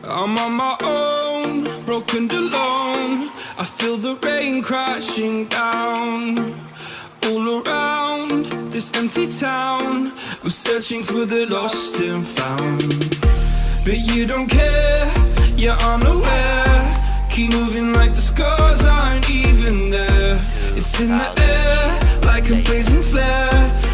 I'm on my own, broken and alone. I feel the rain crashing down all around this empty town. I'm searching for the lost and found, but you don't care, you're unaware. Keep moving like the scars aren't even there. It's in the air like a blazing flare.